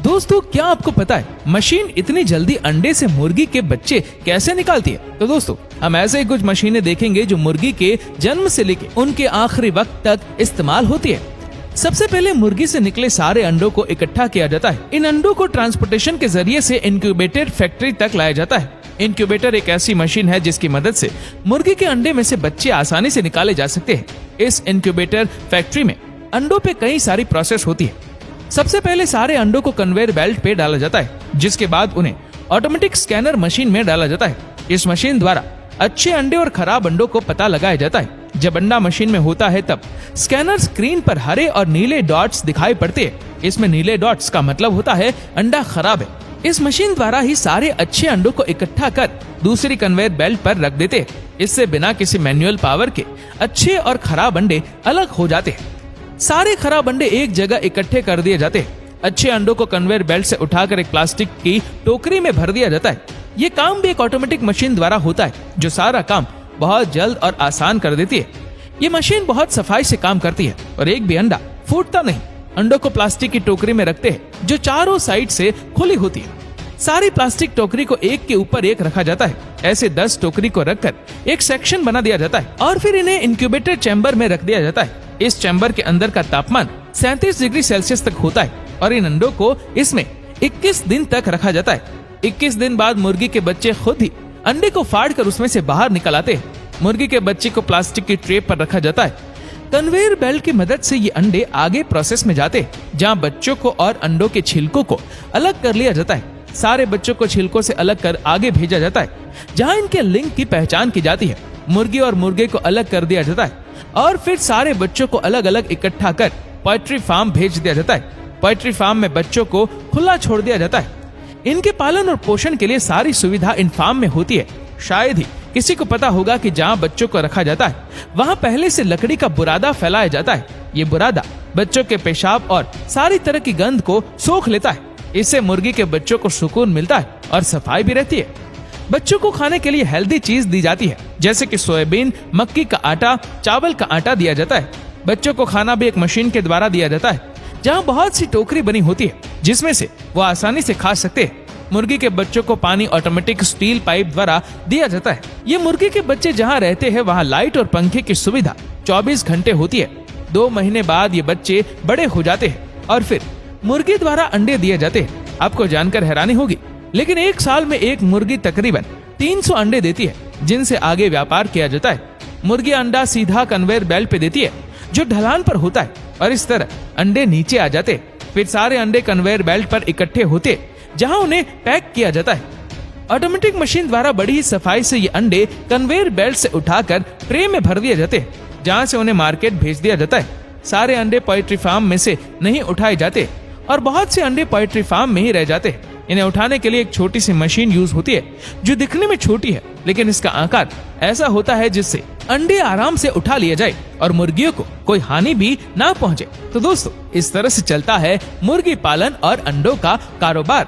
दोस्तों क्या आपको पता है मशीन इतनी जल्दी अंडे से मुर्गी के बच्चे कैसे निकालती है? तो दोस्तों हम ऐसे ही कुछ मशीनें देखेंगे जो मुर्गी के जन्म से लेकर उनके आखिरी वक्त तक इस्तेमाल होती है। सबसे पहले मुर्गी से निकले सारे अंडों को इकट्ठा किया जाता है। इन अंडों को ट्रांसपोर्टेशन के जरिए से इंक्यूबेटर फैक्ट्री तक लाया जाता है। इंक्यूबेटर एक ऐसी मशीन है जिसकी मदद से मुर्गी के अंडे में से बच्चे आसानी से निकाले जा सकते हैं। इस इंक्यूबेटर फैक्ट्री में अंडों पे कई सारी प्रोसेस होती है। सबसे पहले सारे अंडों को कन्वेयर बेल्ट पे डाला जाता है, जिसके बाद उन्हें ऑटोमेटिक स्कैनर मशीन में डाला जाता है। इस मशीन द्वारा अच्छे अंडे और खराब अंडों को पता लगाया जाता है। जब अंडा मशीन में होता है तब स्कैनर स्क्रीन पर हरे और नीले डॉट्स दिखाई पड़ते हैं। इसमें नीले डॉट्स का मतलब होता है अंडा खराब है। इस मशीन द्वारा ही सारे अच्छे अंडों को इकट्ठा कर दूसरी कन्वेयर बेल्ट पर रख देते हैं। इससे बिना किसी मैनुअल पावर के अच्छे और खराब अंडे अलग हो जाते हैं। सारे खराब अंडे एक जगह इकट्ठे कर दिए जाते हैं। अच्छे अंडों को कन्वेयर बेल्ट से उठाकर एक प्लास्टिक की टोकरी में भर दिया जाता है। ये काम भी एक ऑटोमेटिक मशीन द्वारा होता है, जो सारा काम बहुत जल्द और आसान कर देती है। ये मशीन बहुत सफाई से काम करती है और एक भी अंडा फूटता नहीं। अंडों को प्लास्टिक की टोकरी में रखते हैं, जो चारों साइड से खुली होती है। सारी प्लास्टिक टोकरी को एक के ऊपर एक रखा जाता है। ऐसे 10 टोकरी को रखकर एक सेक्शन बना दिया जाता है और फिर इन्हें इंक्यूबेटर चैम्बर में रख दिया जाता है। इस चैम्बर के अंदर का तापमान 37 डिग्री सेल्सियस तक होता है और इन अंडों को इसमें 21 दिन तक रखा जाता है। 21 दिन बाद मुर्गी के बच्चे खुद ही अंडे को फाड़कर उसमें से बाहर निकल आते हैं। मुर्गी के बच्चे को प्लास्टिक की ट्रे पर रखा जाता है। कन्वेयर बेल्ट की मदद से ये अंडे आगे प्रोसेस में जाते हैं, जहाँ बच्चों को और अंडों के छिलकों को अलग कर लिया जाता है। सारे बच्चों को छिलकों से अलग कर आगे भेजा जाता है, जहाँ इनके लिंग की पहचान की जाती है। मुर्गी और मुर्गे को अलग कर दिया जाता है और फिर सारे बच्चों को अलग अलग इकट्ठा कर पोल्ट्री फार्म भेज दिया जाता है। पोल्ट्री फार्म में बच्चों को खुला छोड़ दिया जाता है। इनके पालन और पोषण के लिए सारी सुविधा इन फार्म में होती है। शायद ही किसी को पता होगा कि जहाँ बच्चों को रखा जाता है वहाँ पहले से लकड़ी का बुरादा फैलाया जाता है। ये बुरादा बच्चों के पेशाब और सारी तरह की गंध को सोख लेता है। इससे मुर्गी के बच्चों को सुकून मिलता है और सफाई भी रहती है। बच्चों को खाने के लिए हेल्दी चीज दी जाती है, जैसे कि सोयाबीन, मक्की का आटा, चावल का आटा दिया जाता है। बच्चों को खाना भी एक मशीन के द्वारा दिया जाता है, जहाँ बहुत सी टोकरी बनी होती है, जिसमें से वो आसानी से खा सकते हैं। मुर्गी के बच्चों को पानी ऑटोमेटिक स्टील पाइप द्वारा दिया जाता है। ये मुर्गी के बच्चे जहाँ रहते हैं वहाँ लाइट और पंखे की सुविधा 24 घंटे होती है। 2 महीने बाद ये बच्चे बड़े हो जाते हैं और फिर मुर्गी द्वारा अंडे दिए जाते हैं। आपको जानकर हैरानी होगी, लेकिन 1 साल में एक मुर्गी तकरीबन 300 अंडे देती है, जिनसे आगे व्यापार किया जाता है। मुर्गी अंडा सीधा कन्वेयर बेल्ट पे देती है, जो ढलान पर होता है, और इस तरह अंडे नीचे आ जाते। फिर सारे अंडे कन्वेयर बेल्ट पर इकट्ठे होते, जहां उन्हें पैक किया जाता है। ऑटोमेटिक मशीन द्वारा बड़ी ही सफाई से ये अंडे कन्वेयर बेल्ट से उठाकर ट्रे में भर दिए जाते, जहां से उन्हें मार्केट भेज दिया जाता है। सारे अंडे पोल्ट्री फार्म में से नहीं उठाए जाते और बहुत से अंडे पोल्ट्री फार्म में ही रह जाते। इन्हें उठाने के लिए एक छोटी सी मशीन यूज होती है, जो दिखने में छोटी है, लेकिन इसका आकार ऐसा होता है जिससे अंडे आराम से उठा लिए जाए और मुर्गियों को कोई हानि भी ना पहुंचे। तो दोस्तों इस तरह से चलता है मुर्गी पालन और अंडों का कारोबार।